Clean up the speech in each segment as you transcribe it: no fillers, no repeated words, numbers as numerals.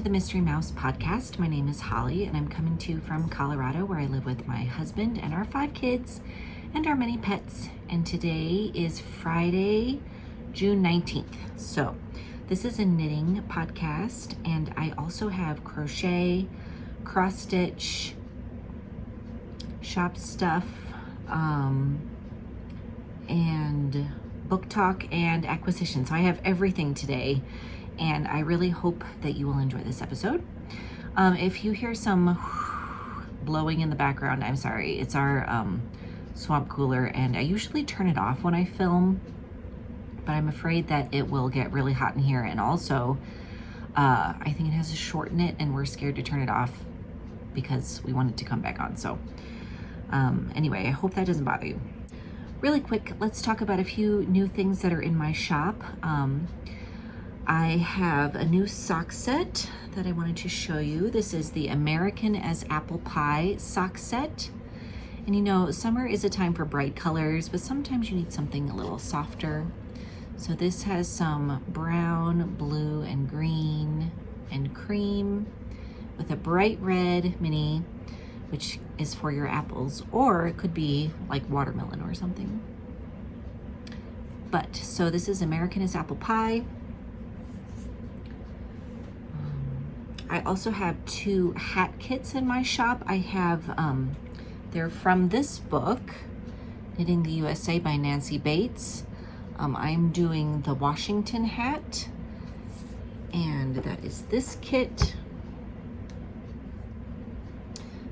the Mystery Mouse podcast. My name is Holly, and I'm coming to you from Colorado, where I live with my husband and our 5 kids and our many pets. And today is Friday, June 19th. So this is a knitting podcast, and I also have crochet, cross stitch, shop stuff, and book talk and acquisition. So I have everything today, and I really hope that you will enjoy this episode. If you hear some blowing in the background, I'm sorry. It's our swamp cooler, and I usually turn it off when I film, but I'm afraid that it will get really hot in here. And also, I think it has a short in it, and we're scared to turn it off because we want it to come back on. So anyway, I hope that doesn't bother you. Really quick, let's talk about a few new things that are in my shop. I have a new sock set that I wanted to show you. This is the American as Apple Pie sock set. And you know, summer is a time for bright colors, but sometimes you need something a little softer. So this has some brown, blue, and green, and cream with a bright red mini, which is for your apples, or it could be like watermelon or something. But, so this is American as Apple Pie. I also have 2 hat kits in my shop. I have, they're from this book, Knitting the USA by Nancy Bates. I'm doing the Washington hat, and that is this kit.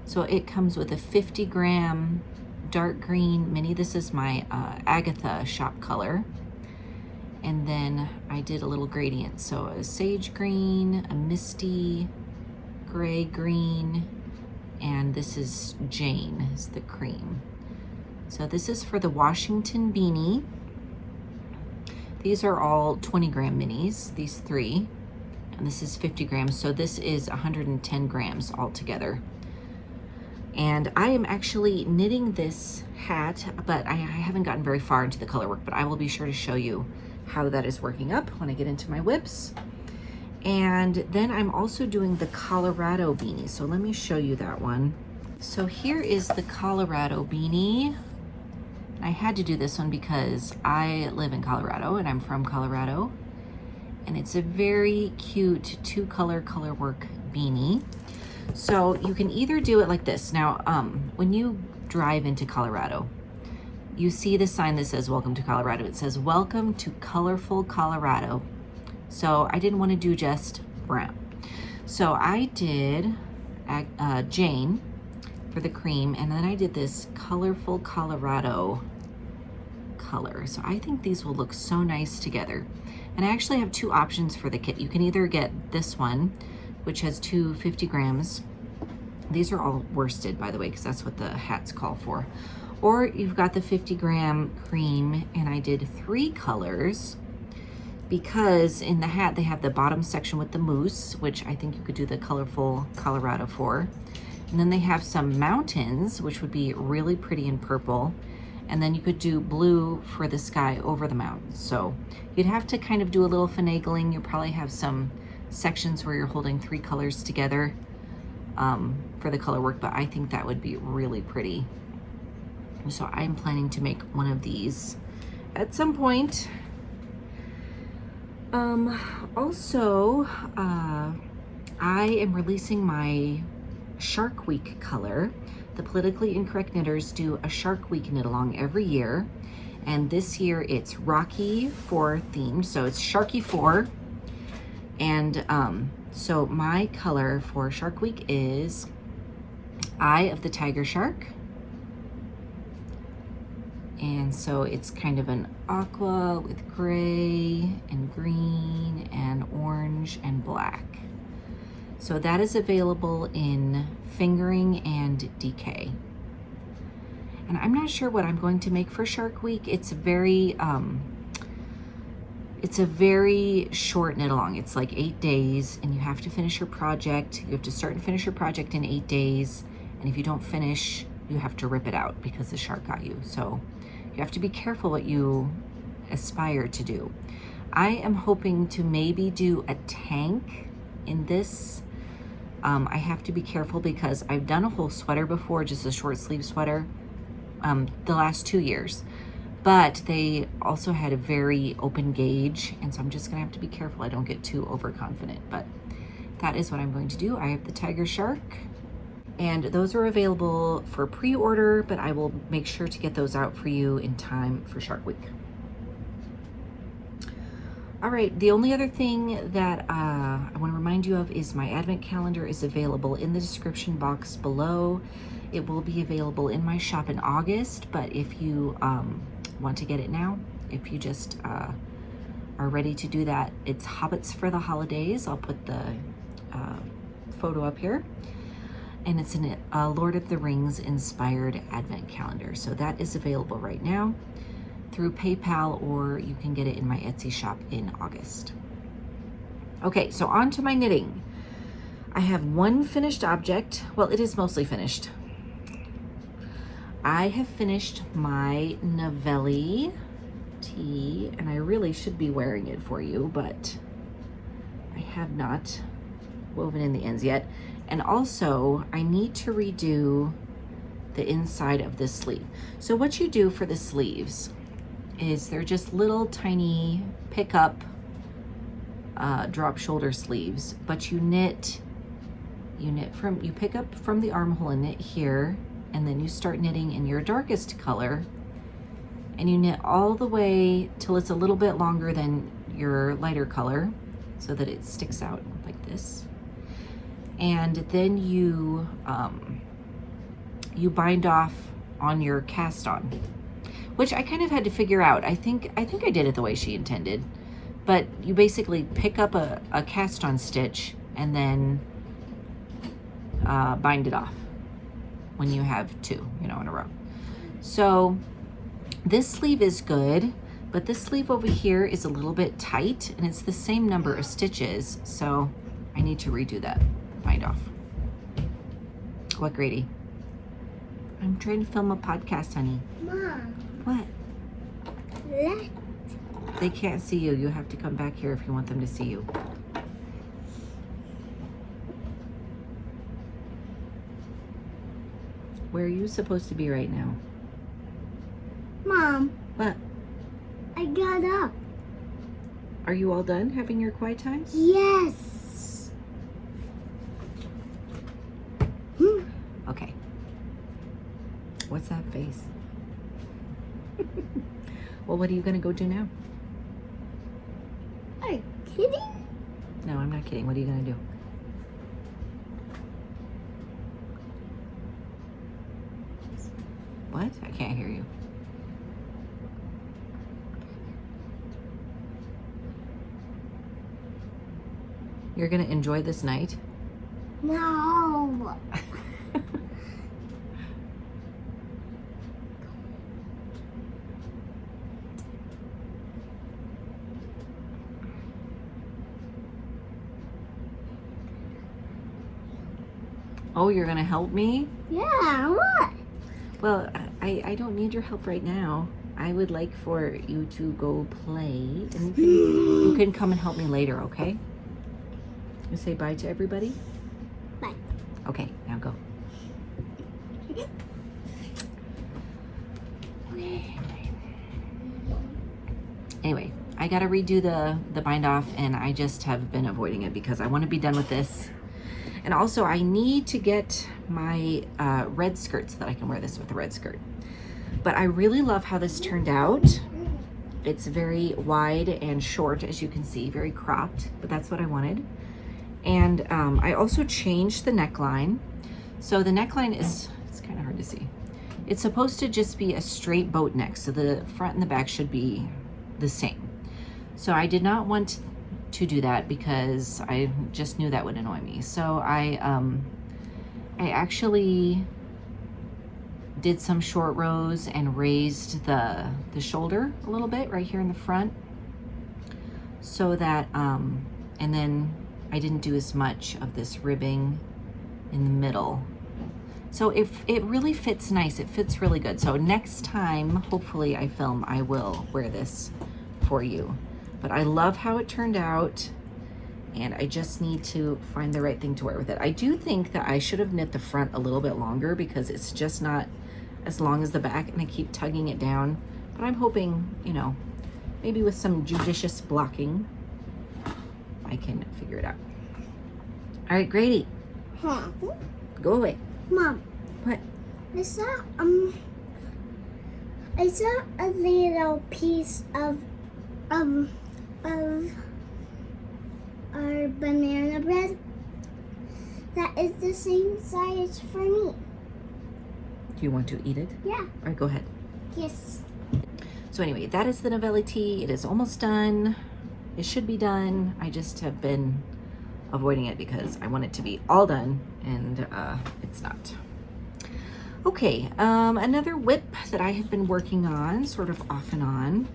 So it comes with a 50-gram dark green mini. This is my Agatha shop color. And then I did a little gradient. So a sage green, a misty gray green, and this is Jane, is the cream. So this is for the Washington beanie. These are all 20-gram minis, these 3. And this is 50 grams. So this is 110 grams altogether. And I am actually knitting this hat, but I haven't gotten very far into the color work, but I will be sure to show you how that is working up when I get into my whips. And then I'm also doing the Colorado beanie. So let me show you that one. So here is the Colorado beanie. I had to do this one because I live in Colorado and I'm from Colorado. And it's a very cute 2-color color work beanie. So you can either do it like this. Now, when you drive into Colorado, you see the sign that says welcome to Colorado. It says welcome to colorful Colorado. So I didn't want to do just brown. So I did Jane for the cream, and then I did this colorful Colorado color. So I think these will look so nice together. And I actually have 2 options for the kit. You can either get this one, which has 250 grams. These are all worsted, by the way, because that's what the hats call for. Or you've got the 50-gram cream, and I did 3 colors because in the hat they have the bottom section with the moose, which I think you could do the colorful Colorado for. And then they have some mountains, which would be really pretty in purple. And then you could do blue for the sky over the mountains. So you'd have to kind of do a little finagling. You'll probably have some sections where you're holding 3 colors together for the color work, but I think that would be really pretty. So I'm planning to make one of these at some point. Also, I am releasing my Shark Week color. The Politically Incorrect Knitters do a Shark Week knit along every year, and this year it's Rocky 4 themed, so it's Sharky 4. And so my color for Shark Week is Eye of the Tiger Shark. And so it's kind of an aqua with gray and green and orange and black. So that is available in fingering and DK. And I'm not sure what I'm going to make for Shark Week. It's a very short knit along. It's like 8 days, and you have to finish your project. You have to start and finish your project in 8 days. And if you don't finish, you have to rip it out because the shark got you. So you have to be careful what you aspire to do. I am hoping to maybe do a tank In this, I have to be careful because I've done a whole sweater before, just a short sleeve sweater, the last 2 years. But they also had a very open gauge, and so I'm just gonna have to be careful I don't get too overconfident. But that is what I'm going to do. I have the Tiger Shark, and those are available for pre-order, but I will make sure to get those out for you in time for Shark Week. All right, the only other thing that I want to remind you of is my advent calendar is available in the description box below. It will be available in my shop in August, but if you want to get it now, if you just are ready to do that, it's Hobbits for the holidays. I'll put the photo up here. And it's a Lord of the Rings inspired advent calendar. So that is available right now through PayPal, or you can get it in my Etsy shop in August. Okay, so on to my knitting. I have one finished object. Well, it is mostly finished. I have finished my Navelli tee, and I really should be wearing it for you, but I have not woven in the ends yet. And also, I need to redo the inside of this sleeve. So what you do for the sleeves is they're just little tiny pick-up drop shoulder sleeves, but you pick up from the armhole and knit here, and then you start knitting in your darkest color, and you knit all the way till it's a little bit longer than your lighter color so that it sticks out like this. And then you bind off on your cast on, which I kind of had to figure out. I think I did it the way she intended, but you basically pick up a cast on stitch and then bind it off when you have two, in a row. So this sleeve is good, but this sleeve over here is a little bit tight, and it's the same number of stitches, so I need to redo that. Bind off. What, Grady? I'm trying to film a podcast, honey. Mom. What? Let. They can't see you. You have to come back here if you want them to see you. Where are you supposed to be right now? Mom. What? I got up. Are you all done having your quiet time? Yes. Okay. What's that face? Well, what are you going to go do now? Are you kidding? No, I'm not kidding. What are you going to do? What? I can't hear you. You're going to enjoy this night? No. Oh, you're going to help me? Yeah, what? Well, I don't need your help right now. I would like for you to go play, and you can come and help me later, okay? You say bye to everybody? Bye. Okay, now go. Okay. Anyway, I gotta redo the bind off, and I just have been avoiding it because I want to be done with this. And also I need to get my red skirt so that I can wear this with the red skirt. But I really love how this turned out. It's very wide and short, as you can see, very cropped, but that's what I wanted. And I also changed the neckline. So the neckline is, it's kind of hard to see. It's supposed to just be a straight boat neck, so the front and the back should be the same. So I did not want to do that because I just knew that would annoy me. So I actually did some short rows and raised the shoulder a little bit right here in the front, so that and then I didn't do as much of this ribbing in the middle. So it really fits nice. It fits really good. So next time, hopefully I film, I will wear this for you. But I love how it turned out, and I just need to find the right thing to wear with it. I do think that I should have knit the front a little bit longer because it's just not as long as the back, and I keep tugging it down. But I'm hoping, you know, maybe with some judicious blocking, I can figure it out. All right, Grady, Huh? go away. Mom, What? I saw a little piece of our banana bread that is the same size for me. Do you want to eat it? Yeah. All right, go ahead. Yes. So anyway, that is the Navelli tea. It is almost done. It should be done. I just have been avoiding it because I want it to be all done, and it's not. Okay, another whip that I have been working on, sort of off and on,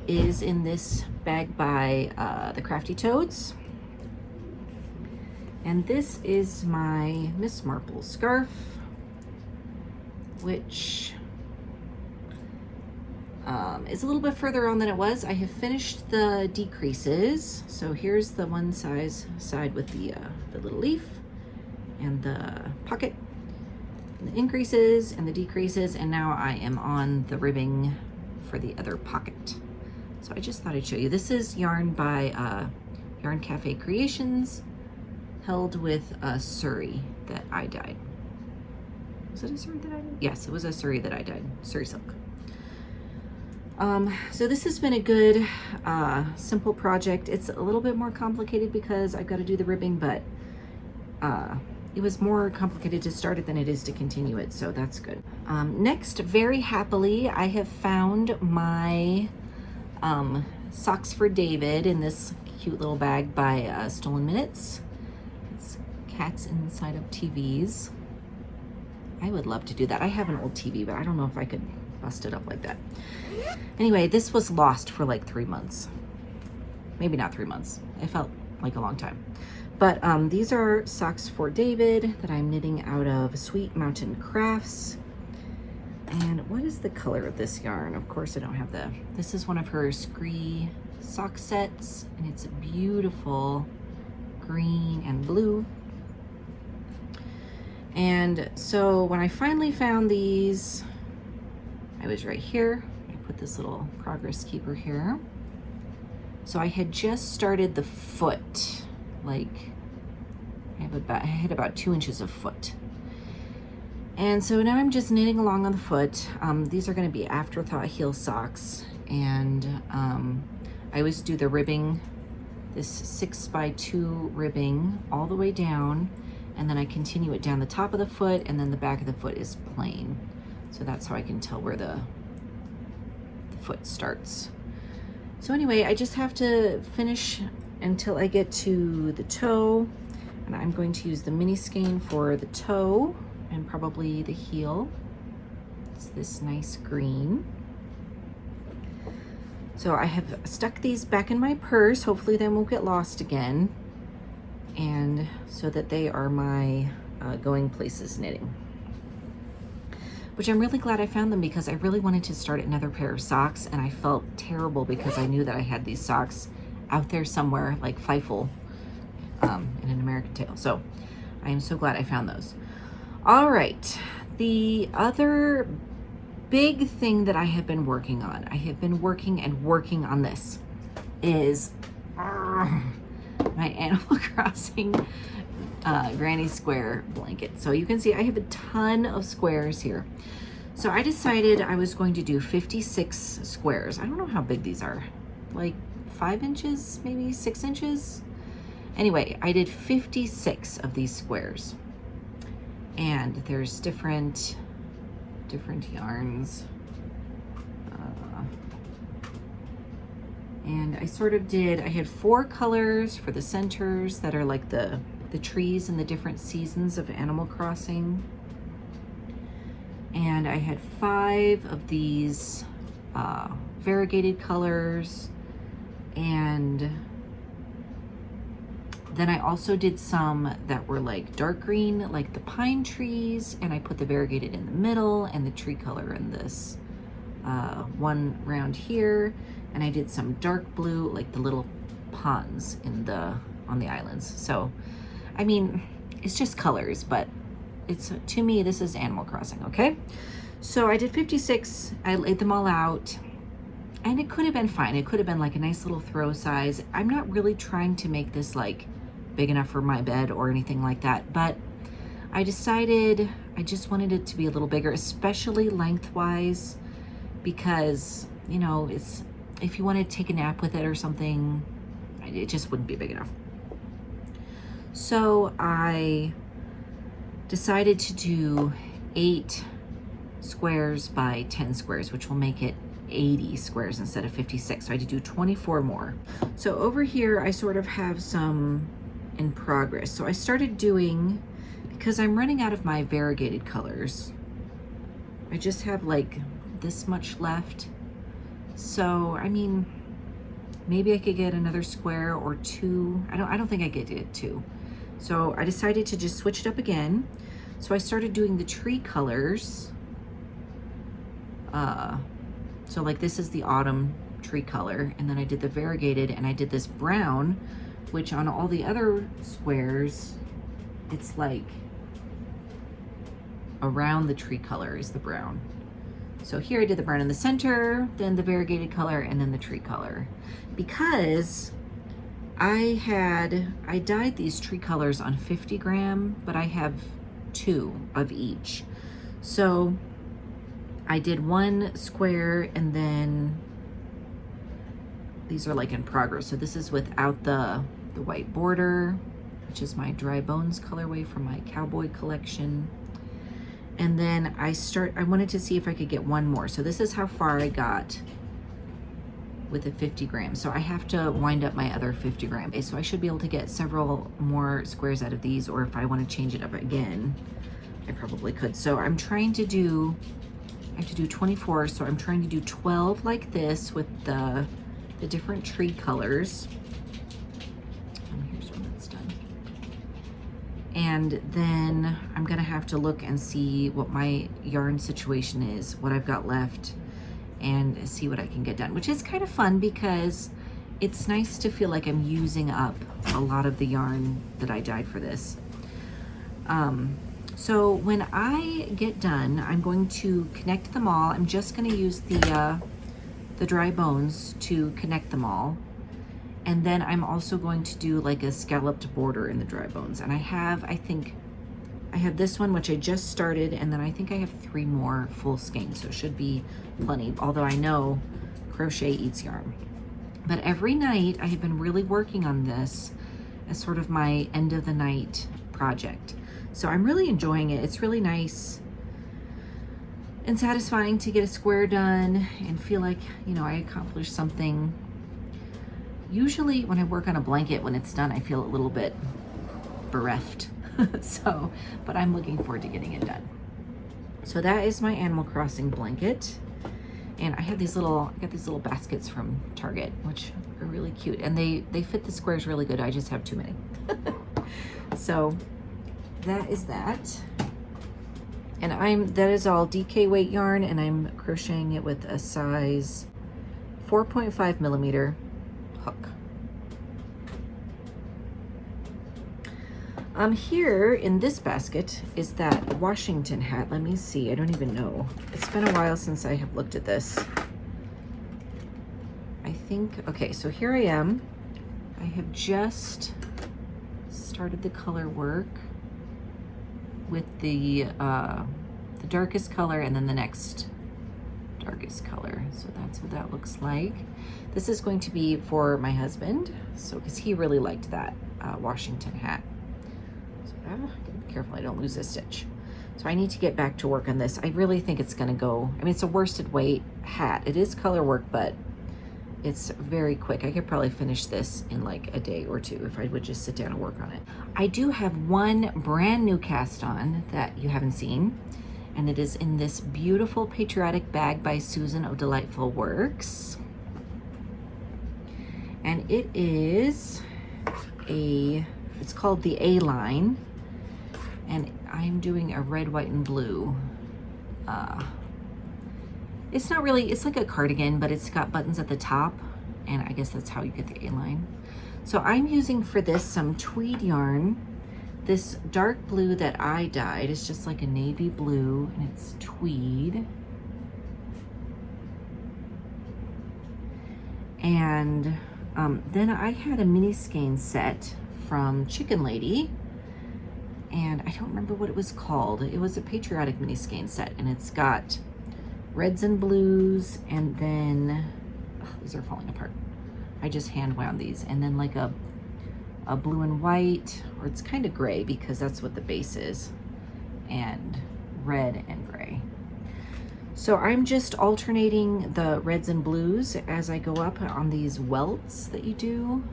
is in this bag by the Crafty Toads. And this is my Miss Marple scarf, which is a little bit further on than it was. I have finished the decreases. So here's the one side with the little leaf and the pocket, and the increases and the decreases, and now I am on the ribbing for the other pocket. So I just thought I'd show you. This is yarn by Yarn Cafe Creations, held with a Surrey that I dyed. Was it a Surrey that I dyed? Yes, it was a Surrey that I dyed, Surrey silk. So this has been a good, simple project. It's a little bit more complicated because I've got to do the ribbing, but it was more complicated to start it than it is to continue it, so that's good. Next, very happily, I have found my socks for David in this cute little bag by Stolen Minutes. It's cats inside of TVs. I would love to do that. I have an old TV, but I don't know if I could bust it up like that. Anyway, this was lost for like 3 months. Maybe not 3 months. It felt like a long time. But these are socks for David that I'm knitting out of Sweet Mountain Crafts. And what is the color of this yarn? Of course I don't have this is one of her Scree sock sets, and it's a beautiful green and blue. And so when I finally found these, I was right here. I put this little progress keeper here. So I had just started the foot, like I had about 2 inches of foot. And so now I'm just knitting along on the foot. These are going to be Afterthought heel socks, and I always do the ribbing, this 6x2 ribbing all the way down, and then I continue it down the top of the foot, and then the back of the foot is plain. So that's how I can tell where the foot starts. So anyway, I just have to finish until I get to the toe, and I'm going to use the mini skein for the toe and probably the heel. It's this nice green. So I have stuck these back in my purse. Hopefully they won't get lost again, and so that they are my going places knitting, which I'm really glad I found them because I really wanted to start another pair of socks, and I felt terrible because I knew that I had these socks out there somewhere like Feifel in An American Tale. So I am so glad I found those. All right, the other big thing that I have been working on, I have been working on this, is my Animal Crossing Granny Square blanket. So you can see I have a ton of squares here. So I decided I was going to do 56 squares. I don't know how big these are, like 5 inches, maybe 6 inches. Anyway, I did 56 of these squares, and there's different yarns. And I sort of did, I had 4 colors for the centers that are like the trees in the different seasons of Animal Crossing. And I had 5 of these variegated colors. And then I also did some that were like dark green, like the pine trees, and I put the variegated in the middle and the tree color in this one round here. And I did some dark blue, like the little ponds in the on the islands. So, I mean, it's just colors, but it's, to me, this is Animal Crossing, okay? So I did 56, I laid them all out, and it could have been fine. It could have been like a nice little throw size. I'm not really trying to make this like big enough for my bed or anything like that, but I decided I just wanted it to be a little bigger, especially lengthwise, because, you know, it's, if you want to take a nap with it or something, it just wouldn't be big enough. So I decided to do 8 squares by 10 squares, which will make it 80 squares instead of 56. So I had to do 24 more. So over here, I sort of have some in progress. So I started doing, because I'm running out of my variegated colors, I just have like this much left. So, I mean, maybe I could get another square or 2. I don't think I could get 2. So I decided to just switch it up again. So I started doing the tree colors. So like this is the autumn tree color, and then I did the variegated, and I did this brown, which on all the other squares, it's like around the tree color is the brown. So here I did the brown in the center, then the variegated color, and then the tree color. Because I dyed these tree colors on 50 gram, but I have 2 of each. So I did 1 square, and then these are like in progress. So this is without the white border, which is my Dry Bones colorway from my cowboy collection. And then I wanted to see if I could get 1 more. So this is how far I got with the 50 grams. So I have to wind up my other 50 gram. So I should be able to get several more squares out of these, or if I want to change it up again, I probably could. So I'm trying to do, I have to do 24. So I'm trying to do 12 like this with the different tree colors. Here's when that's done. And then I'm gonna have to look and see what my yarn situation is, what I've got left, and see what I can get done, which is kind of fun because it's nice to feel like I'm using up a lot of the yarn that I dyed for this. So when I get done, I'm going to connect them all. I'm just gonna use the Dry Bones to connect them all. And then I'm also going to do like a scalloped border in the Dry Bones. And I think I have this one, which I just started, and then I think I have 3 more full skeins, so it should be plenty, although I know crochet eats yarn. But every night I have been really working on this as sort of my end of the night project. So I'm really enjoying it. It's really nice and satisfying to get a square done and feel like, you know, I accomplished something. Usually when I work on a blanket, when it's done, I feel a little bit bereft. So, but I'm looking forward to getting it done. So that is my Animal Crossing blanket. And I got these little baskets from Target, which are really cute. And they fit the squares really good. I just have too many. So that is that. And that is all DK weight yarn, and I'm crocheting it with a size 4.5 millimeter hook. Here in this basket is that Washington hat. Let me see, I don't even know. It's been a while since I have looked at this. I think, okay, so here I am. I have just started the color work with the darkest color and then the next darkest color. So that's what that looks like. This is going to be for my husband, so because he really liked that Washington hat. So I'm gonna be careful I don't lose a stitch. So I need to get back to work on this. I really think it's gonna go, I mean, it's a worsted weight hat. It is color work, but it's very quick. I could probably finish this in like a day or 2 if I would just sit down and work on it. I do have one brand new cast on that you haven't seen, and it is in this beautiful patriotic bag by Susan of Delightful Works. And it is it's called the A line, and I'm doing a red, white, and blue. It's not really, it's like a cardigan, but it's got buttons at the top, and I guess that's how you get the A line. So I'm using for this some tweed yarn. This dark blue that I dyed is just like a navy blue, and it's tweed. And then I had a mini skein set from Chicken Lady, and I don't remember what it was called. It was a patriotic mini skein set, and it's got reds and blues, and then these are falling apart. I just hand wound these, and then like a blue and white, or it's kind of gray because that's what the base is, and red and gray. So I'm just alternating the reds and blues as I go up on these welts that you do.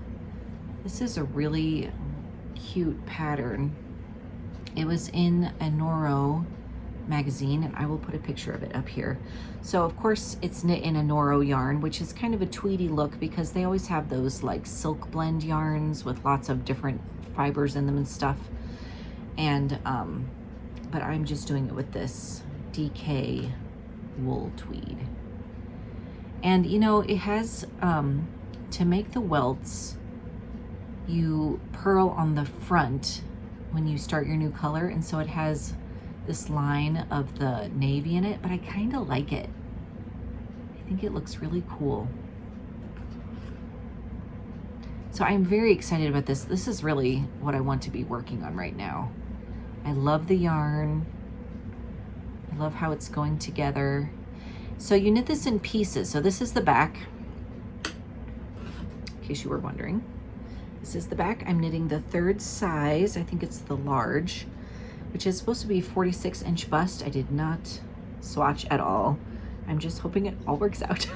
This is a really cute pattern. It was in a Noro magazine, and I will put a picture of it up here. So of course it's knit in a Noro yarn, which is kind of a tweedy look because they always have those like silk blend yarns with lots of different fibers in them and stuff. And but I'm just doing it with this DK wool tweed. And you know, it has to make the welts, you purl on the front when you start your new color, and so it has this line of the navy in it, but I kind of like it. I think it looks really cool. So I'm very excited about this. This is really what I want to be working on right now. I love the yarn. I love how it's going together. So you knit this in pieces. So this is the back, in case you were wondering. This is the back. I'm knitting the third size. I think it's the large, which is supposed to be 46-inch bust. I did not swatch at all. I'm just hoping it all works out.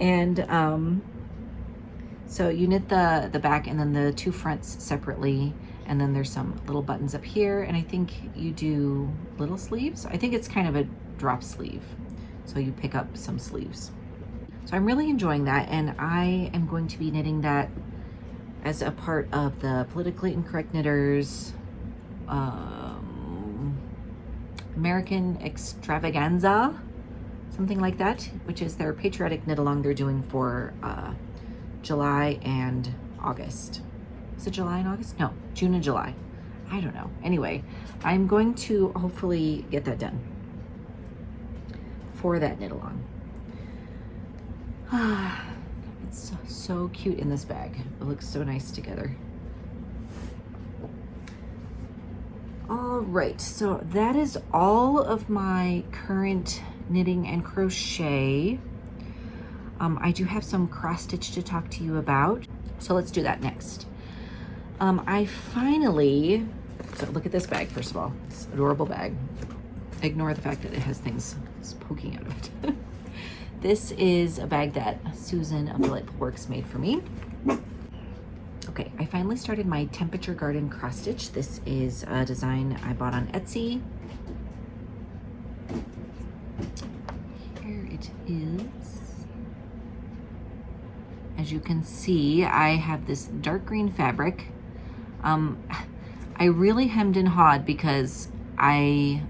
And so you knit the back and then the two fronts separately, and then there's some little buttons up here, and I think you do little sleeves. I think it's kind of a drop sleeve, so you pick up some sleeves. So I'm really enjoying that, and I am going to be knitting that as a part of the Politically Incorrect Knitters American Extravaganza, something like that, which is their patriotic knit along they're doing for July and August. Is it July and August? No, June and July. I don't know. Anyway, I'm going to hopefully get that done for that knit along. It's so cute in this bag. It looks so nice together. All right, so that is all of my current knitting and crochet. I do have some cross stitch to talk to you about, so let's do that next. I finally, so look at this bag first of all. It's an adorable bag. Ignore the fact that it has things poking out of it. This is a bag that Susan of Delightful Works made for me. Okay, I finally started my Temperature Garden cross stitch. This is a design I bought on Etsy. Here it is. As you can see, I have this dark green fabric. I really hemmed and hawed because I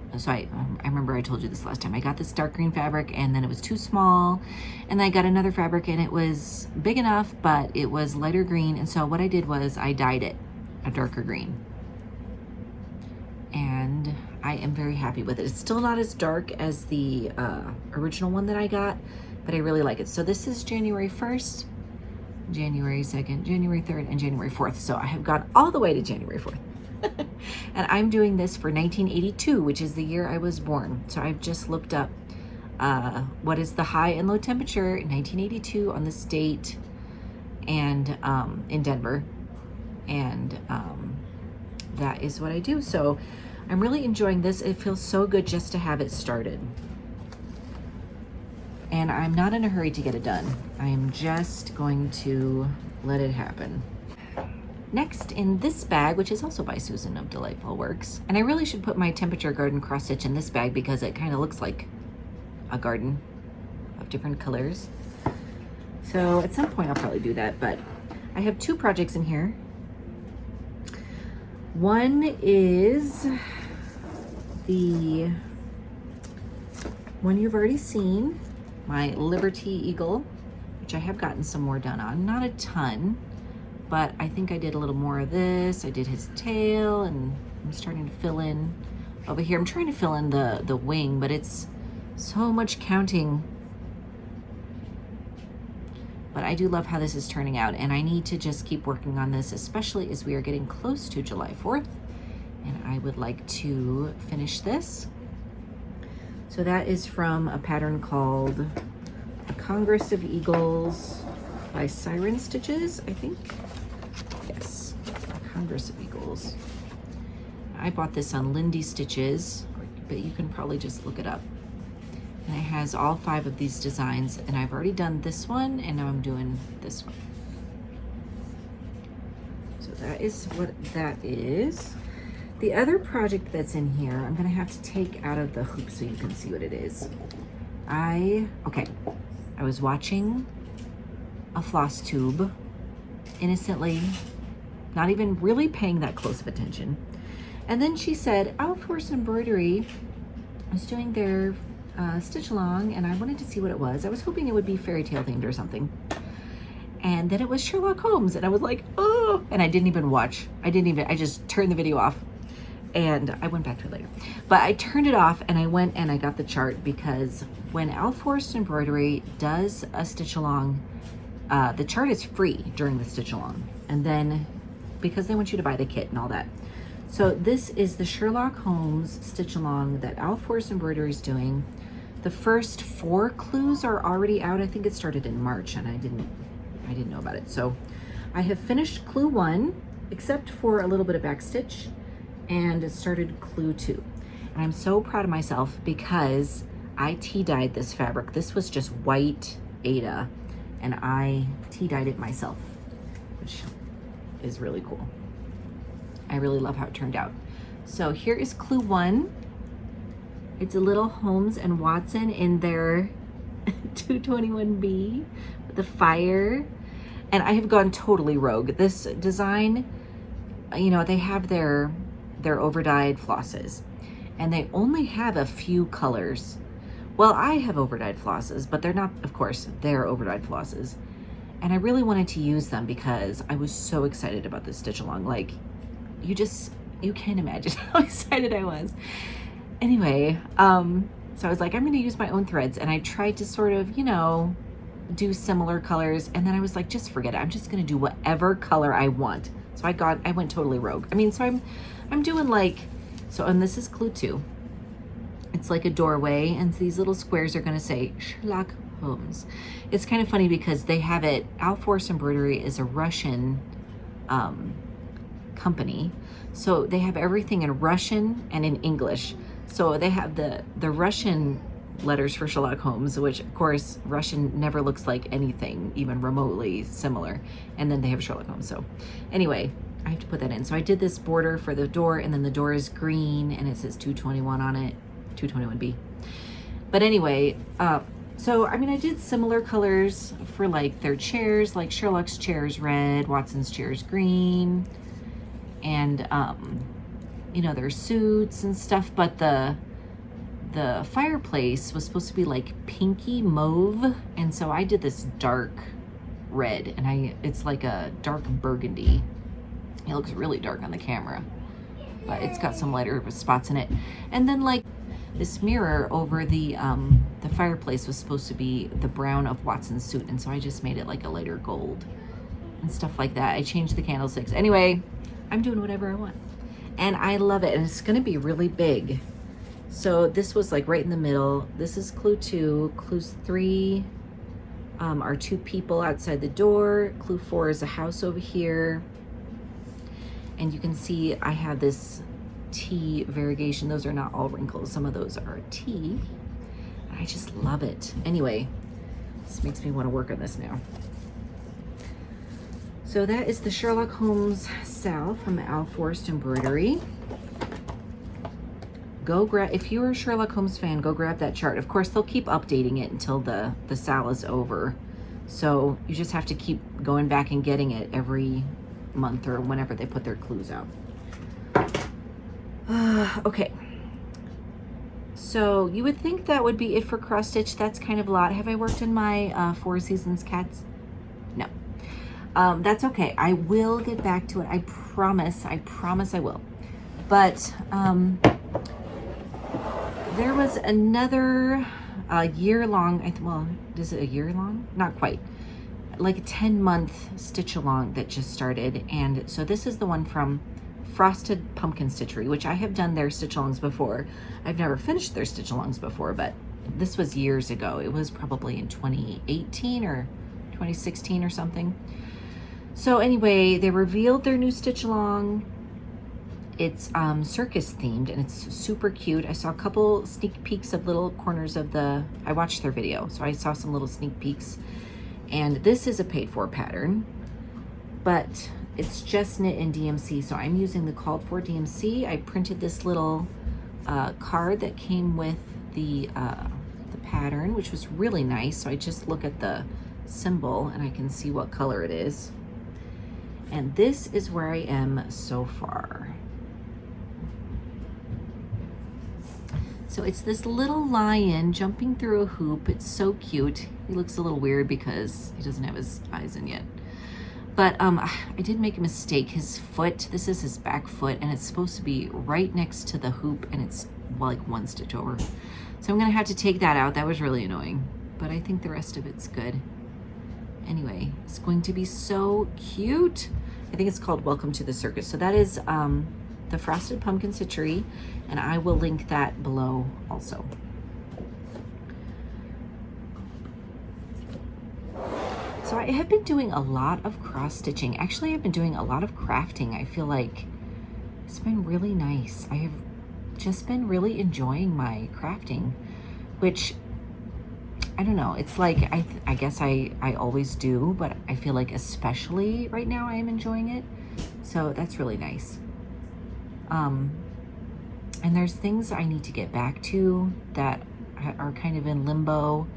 remember I told you this last time. I got this dark green fabric and then it was too small, and then I got another fabric and it was big enough, but it was lighter green, and so what I did was I dyed it a darker green. And I am very happy with it. It's still not as dark as the original one that I got, but I really like it. So this is January 1st, January 2nd, January 3rd, and January 4th. So I have gone all the way to January 4th. And I'm doing this for 1982, which is the year I was born. So I've just looked up what is the high and low temperature in 1982 on this date, and in Denver. And that is what I do. So I'm really enjoying this. It feels so good just to have it started. And I'm not in a hurry to get it done. I'm just going to let it happen. Next in this bag, which is also by Susan of Delightful Works, and I really should put my Temperature Garden cross stitch in this bag because it kind of looks like a garden of different colors. So at some point I'll probably do that, but I have two projects in here. One is the one you've already seen, my Liberty Eagle, which which I have gotten some more done on. Not a ton, but I think I did a little more of this. I did his tail, and I'm starting to fill in over here. I'm trying to fill in the wing, but it's so much counting. But I do love how this is turning out, and I need to just keep working on this, especially as we are getting close to July 4th, and I would like to finish this. So that is from a pattern called A Congress of Eagles by Siren Stitches, I think. Yes, A Congress of Eagles. I bought this on Lindy Stitches, but you can probably just look it up. And it has all 5 of these designs, and I've already done this one, and now I'm doing this one. So that is what that is. The other project that's in here, I'm gonna have to take out of the hoop so you can see what it is. I was watching a floss tube innocently, not even really paying that close of attention. And then she said, Outforce Embroidery was doing their stitch along, and I wanted to see what it was. I was hoping it would be fairy tale themed or something. And then it was Sherlock Holmes, and I was like, oh, and I didn't even watch. I just turned the video off, and I went back to it later. But I turned it off, and I went and I got the chart, because when Outforce Embroidery does a stitch along, the chart is free during the stitch along. And then, because they want you to buy the kit and all that. So this is the Sherlock Holmes stitch along that Outforce Embroidery is doing. The first 4 clues are already out. I think it started in March, and I didn't know about it. So I have finished clue 1, except for a little bit of back stitch, and started clue 2. And I'm so proud of myself because I tea-dyed this fabric. This was just white Aida, and I tea-dyed it myself, which is really cool. I really love how it turned out. So here is clue 1. It's a little Holmes and Watson in their 221B with the fire. And I have gone totally rogue. This design, you know, they have their overdyed flosses, and they only have a few colors. Well, I have overdyed flosses, but they're not, of course, they're overdyed flosses. And I really wanted to use them because I was so excited about this stitch along. Like, you can't imagine how excited I was. Anyway, so I was like, I'm gonna use my own threads, and I tried to sort of, you know, do similar colors, and then I was like, just forget it. I'm just gonna do whatever color I want. So I went totally rogue. I mean, so I'm doing like, so, and this is clue 2. It's like a doorway, and these little squares are gonna say Sherlock Holmes. It's kind of funny because they have it, Outforce Embroidery is a Russian company, so they have everything in Russian and in English. So they have the Russian letters for Sherlock Holmes, which of course Russian never looks like anything even remotely similar, and then they have Sherlock Holmes. So anyway, I have to put that in. So I did this border for the door, and then the door is green and it says 221 on it, 221B. But anyway, so I mean, I did similar colors for like their chairs, like Sherlock's chair is red, Watson's chair is green, and you know, their suits and stuff. But the fireplace was supposed to be like pinky mauve, and so I did this dark red, and it's like a dark burgundy. It looks really dark on the camera, but it's got some lighter spots in it. And then like this mirror over the fireplace was supposed to be the brown of Watson's suit, and so I just made it like a lighter gold and stuff like that. I changed the candlesticks. Anyway, I'm doing whatever I want, and I love it, and it's gonna be really big. So this was like right in the middle. This is clue 2. Clues 3 are 2 people outside the door. Clue 4 is a house over here. And you can see I have this T variegation. Those are not all wrinkles. Some of those are T. I just love it. Anyway, this makes me want to work on this now. So that is the Sherlock Holmes Sal from Outforce Embroidery. Go grab, if you're a Sherlock Holmes fan, go grab that chart. Of course, they'll keep updating it until the Sal is over. So you just have to keep going back and getting it every month or whenever they put their clues out. Okay. So you would think that would be it for cross stitch. That's kind of a lot. Have I worked in my Four Seasons cats? No. That's okay. I will get back to it. I promise I will. But there was another year-long, well, is it a year long? Not quite. Like a 10-month stitch along that just started. And so this is the one from Frosted Pumpkin Stitchery, which I have done their stitch alongs before. I've never finished their stitch alongs before, but this was years ago. It was probably in 2018 or 2016 or something. So anyway, they revealed their new stitch along. It's circus themed and it's super cute. I saw a couple sneak peeks of little corners of I watched their video, so I saw some little sneak peeks. And this is a paid for pattern, but it's just knit in DMC, so I'm using the called for DMC. I printed this little card that came with the pattern, which was really nice. So I just look at the symbol and I can see what color it is. And this is where I am so far. So it's this little lion jumping through a hoop. It's so cute. He looks a little weird because he doesn't have his eyes in yet. But I did make a mistake. His foot, this is his back foot, and it's supposed to be right next to the hoop, and it's like one stitch over. So I'm gonna have to take that out. That was really annoying, but I think the rest of it's good. Anyway, it's going to be so cute. I think it's called Welcome to the Circus. So that is the Frosted Pumpkin Stitchery, and I will link that below also. So I have been doing a lot of cross stitching. Actually, I've been doing a lot of crafting. I feel like it's been really nice. I have just been really enjoying my crafting, which I don't know. It's like, I guess I always do, but I feel like especially right now I am enjoying it. So that's really nice. And there's things I need to get back to that are kind of in limbo,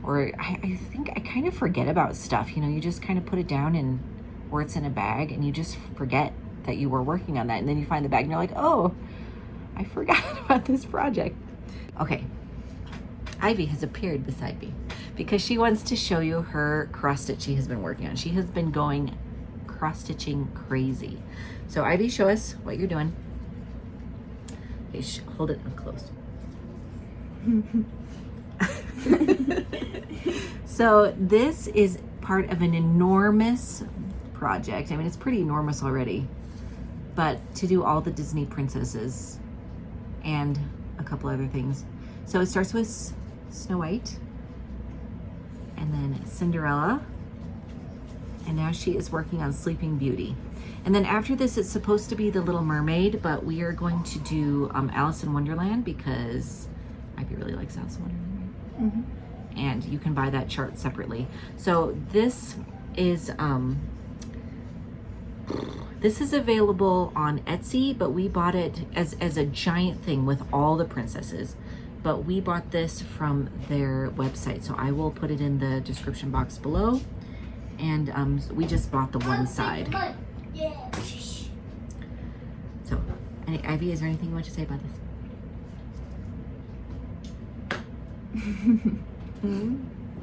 or I think I kind of forget about stuff. You know, you just kind of put it down or it's in a bag and you just forget that you were working on that. And then you find the bag and you're like, oh, I forgot about this project. Okay. Ivy has appeared beside me because she wants to show you her cross stitch she has been working on. She has been going cross stitching crazy. So Ivy, show us what you're doing. Okay, hold it up close. So this is part of an enormous project. I mean, it's pretty enormous already, but to do all the Disney princesses and a couple other things. So it starts with Snow White and then Cinderella, and now she is working on Sleeping Beauty. And then after this, it's supposed to be the Little Mermaid, but we are going to do Alice in Wonderland because Ivy really likes Alice in Wonderland. Mm-hmm. And you can buy that chart separately. So this is available on Etsy, but we bought it as a giant thing with all the princesses. But we bought this from their website, so I will put it in the description box below. And we just bought the one side. So, Ivy, is there anything you want to say about this?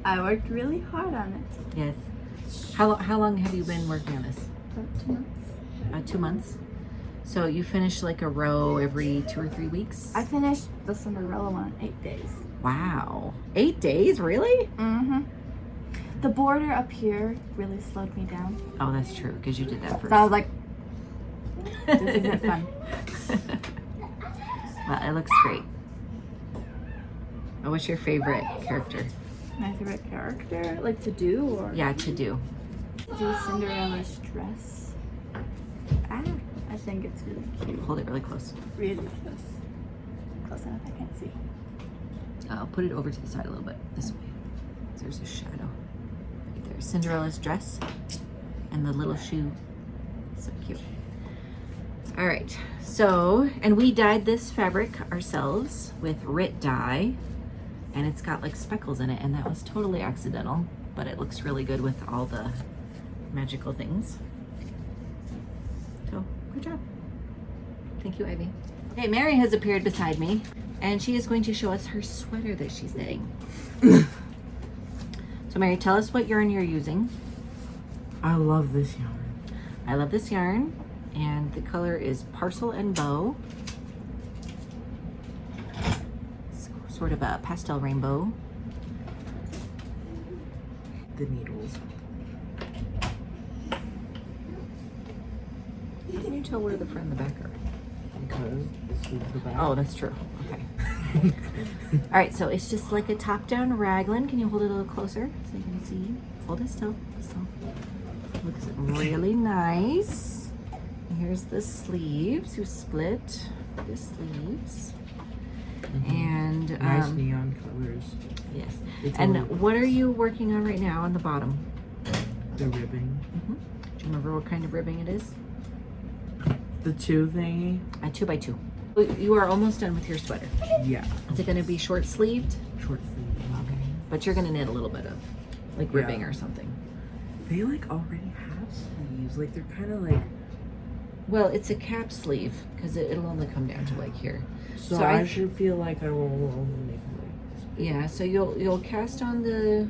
I worked really hard on it. Yes. How long have you been working on this? About 2 months. 2 months. So you finish like a row every 2 or 3 weeks? I finished the Cinderella one in 8 days. Wow. 8 days? Really? Mm-hmm. The border up here really slowed me down. Oh, that's true, because you did that first. So I was like, this isn't fun. Well, it looks great. Oh, what's your favorite character? My favorite character? Like to do or? Yeah, to do. Do Cinderella's dress. I think it's really cute. Hold it really close. Really close. Close enough I can see. I'll put it over to the side a little bit, this way. So there's a shadow. Right there. Cinderella's dress and the little shoe. So cute. All right, so, and we dyed this fabric ourselves with Rit dye, and it's got like speckles in it, and that was totally accidental, but it looks really good with all the magical things. So, good job. Thank you, Ivy. Okay, Mary has appeared beside me, and she is going to show us her sweater that she's knitting. So Mary, tell us what yarn you're using. I love this yarn. I love this yarn, and the color is Parcel and Bow. It's sort of a pastel rainbow. The needles. How can you tell where the front and the back are? Because this is the back. Oh, that's true. Okay. All right, so it's just like a top-down raglan. Can you hold it a little closer so you can see? Hold it still. Looks really nice. And here's the sleeves. You split the sleeves. And nice neon colors. yes. It's And all- what are you working on right now on the bottom? the ribbing. Do you remember what kind of ribbing it is? The 2 thingy. A 2x2. You are almost done with your sweater. Yeah. Is it going to be short sleeved? Short sleeve. Okay. But you're going to knit a little bit of like ribbing Yeah. or something. They like already have sleeves. Like they're kind of like. Well, it's a cap sleeve because it'll only come down to like here. So, So I I- should feel like I will only make like. Yeah. So you'll cast on the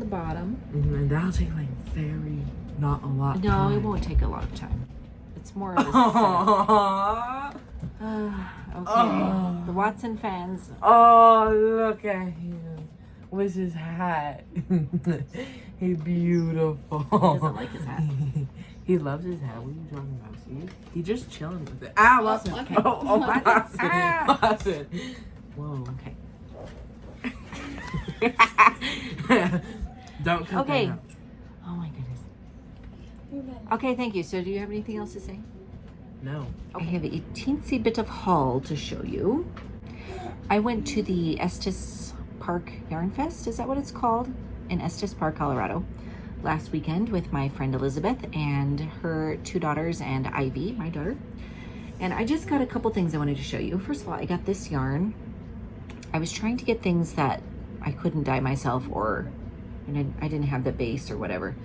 bottom. And that'll take like not a lot. No, time. it won't take a lot of time. It's more of a setup. Aww. Okay. Oh. The Watson fans. Oh, look at him with his hat. He's beautiful. He doesn't like his hat. He loves his hat. What are you talking about? See? He just chilling with it. Ah, Watson. okay. Oh, Watson. Ah. Watson. Whoa. Okay. Don't cut Okay. that out. Oh my goodness. Okay, thank you. So do you have anything else to say? No. I have a teensy bit of haul to show you. I went to the Estes Park Yarn Fest, is that what it's called? In Estes Park, Colorado, last weekend with my friend Elizabeth and her 2 daughters and Ivy, my daughter. And I just got a couple things I wanted to show you. First of all, I got this yarn. I was trying to get things that I couldn't dye myself or I didn't have the base or whatever.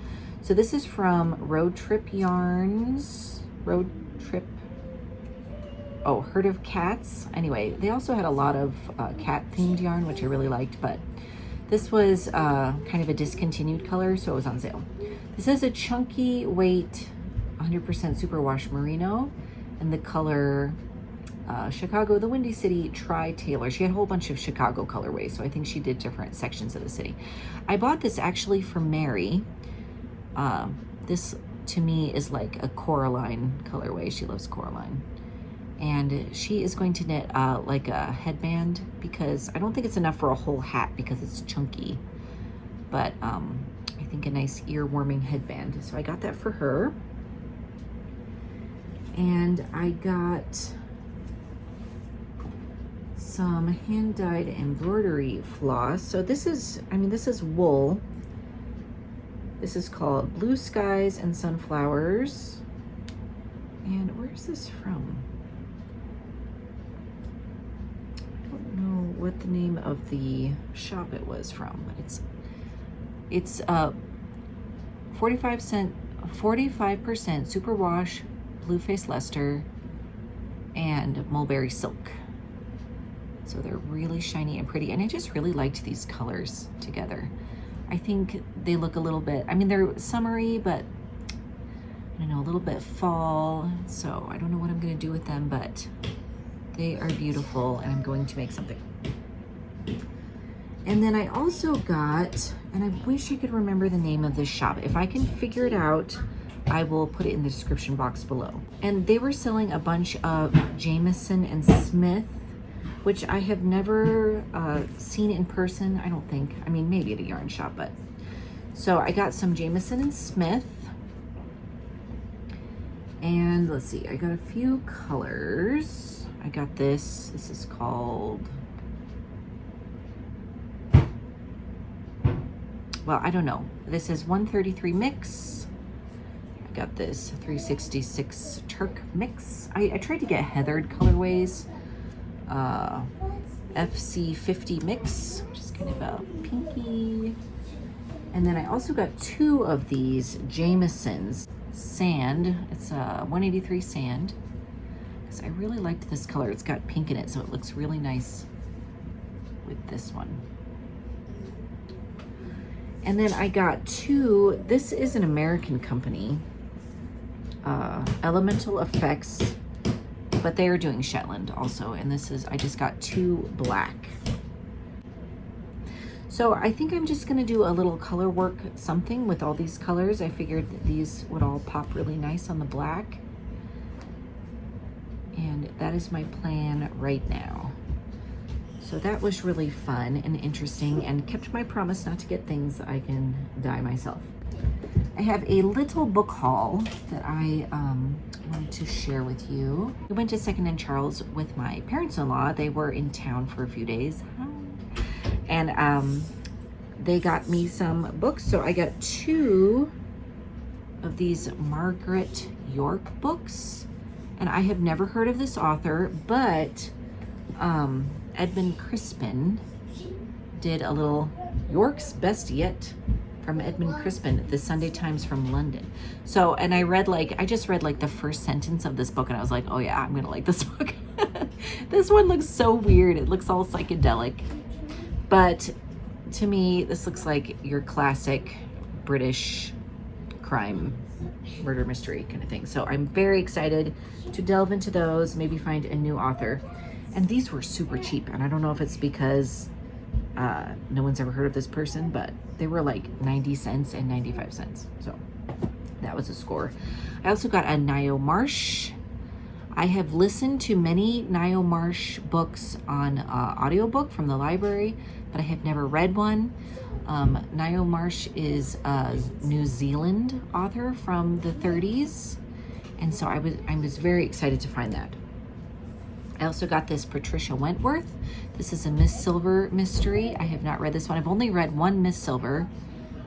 So this is from Road Trip Yarns. Herd of Cats. Anyway, they also had a lot of cat themed yarn, which I really liked, but this was kind of a discontinued color, so it was on sale. This is a chunky weight, 100% superwash merino, and the color Chicago, the Windy City Tri-Tailor. She had a whole bunch of Chicago colorways, so I think she did different sections of the city. I bought this actually for Mary. This to me is like a Coraline colorway. She loves Coraline. And she is going to knit like a headband because I don't think it's enough for a whole hat because it's chunky. But I think a nice ear-warming headband. So I got that for her. And I got some hand-dyed embroidery floss. So this is wool. This is called Blue Skies and Sunflowers. And where's this from? I don't know what the name of the shop it was from, but it's 45% superwash Blueface Leicester and mulberry silk. So they're really shiny and pretty, and I just really liked these colors together. I think they look a little bit, I mean, they're summery, but I don't know, a little bit fall. So I don't know what I'm gonna do with them, but they are beautiful and I'm going to make something. And then I also got, and I wish I could remember the name of this shop. If I can figure it out, I will put it in the description box below. And they were selling a bunch of Jameson and Smith, which I have never seen in person, I don't think. I mean, maybe at a yarn shop, but. So I got some Jameson and Smith. And let's see, I got a few colors. I got this is called, well, I don't know. This is 133 mix. I got this 366 Turk mix. I tried to get heathered colorways. FC50 mix, which is kind of a pinky. And then I also got 2 of these Jamesons sand. It's a 183 sand. books. I really liked this color. It's got pink in it, so it looks really nice with this one. And then I got two, this is an American company, Elemental Effects, but they are doing Shetland also. And this is, I just got two black. So I think I'm just gonna do a little color work something with all these colors. I figured that these would all pop really nice on the black. And that is my plan right now. So that was really fun and interesting and kept my promise not to get things that I can dye myself. I have a little book haul that I wanted to share with you. I went to Second and Charles with my parents-in-law. They were in town for a few days. And they got me some books. So I got two of these Margaret York books. And I have never heard of this author, but Edmund Crispin did a little York's Best Yet from Edmund Crispin, the Sunday Times from London. So, and I just read like the first sentence of this book and I was like, oh yeah, I'm gonna like this book. This one looks so weird. It looks all psychedelic. But to me, this looks like your classic British crime, murder mystery kind of thing. So I'm very excited to delve into those, maybe find a new author. And these were super cheap. And I don't know if it's because no one's ever heard of this person, but they were like 90 cents and 95 cents. So that was a score. I also got a Niall Marsh. I have listened to many Niall Marsh books on audiobook from the library, but I have never read one. Niall Marsh is a New Zealand author from the 30s. And so I was very excited to find that. I also got this Patricia Wentworth. This is a Miss Silver mystery. I have not read this one. I've only read one Miss Silver,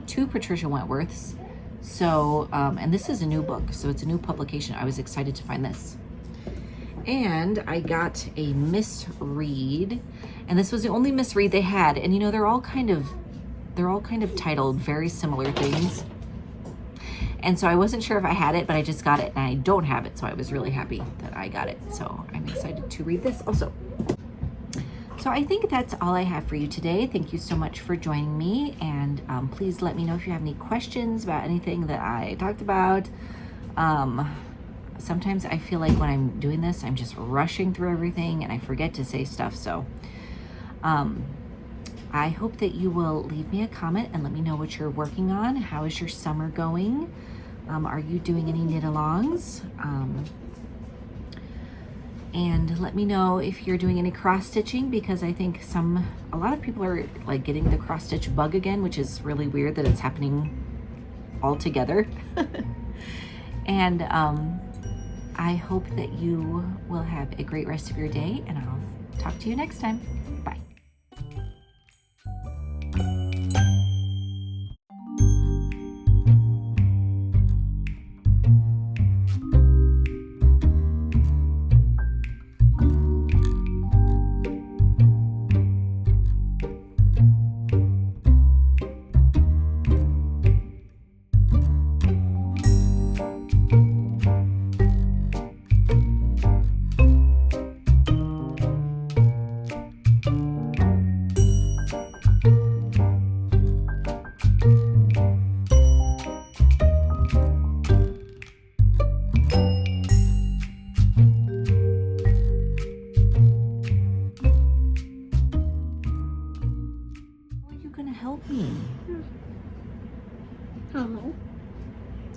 two Patricia Wentworths. So, and this is a new book, so it's a new publication. I was excited to find this. And I got a misread, and this was the only misread they had. And you know, they're all kind of titled very similar things. And so I wasn't sure if I had it, but I just got it and I don't have it. So I was really happy that I got it. So I'm excited to read this also. So I think that's all I have for you today. Thank you so much for joining me. And please let me know if you have any questions about anything that I talked about. Sometimes I feel like when I'm doing this, I'm just rushing through everything and I forget to say stuff. So I hope that you will leave me a comment and let me know what you're working on. How is your summer going? Are you doing any knit-alongs? And let me know if you're doing any cross-stitching, because I think a lot of people are like getting the cross-stitch bug again, which is really weird that it's happening all together. And I hope that you will have a great rest of your day, and I'll talk to you next time. Bye. Help me. How?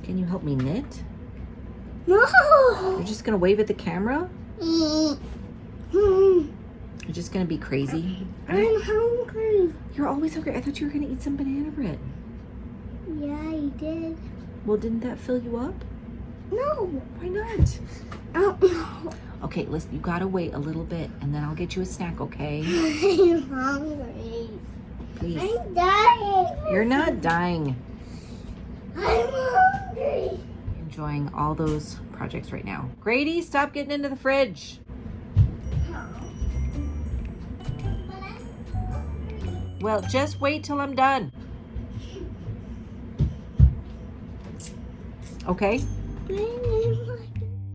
Can you help me knit? No. You're just gonna wave at the camera? I'm You're just gonna be crazy? hungry. You're always hungry. I thought you were gonna eat some banana bread. Yeah, you did. Well, didn't that fill you up? No. Why not? No. Okay, listen, you gotta wait a little bit and then I'll get you a snack, okay? I'm hungry. Please. I'm dying. You're not dying. I'm hungry. Enjoying all those projects right now. Grady, stop getting into the fridge. Well, just wait till I'm done. Okay? Bring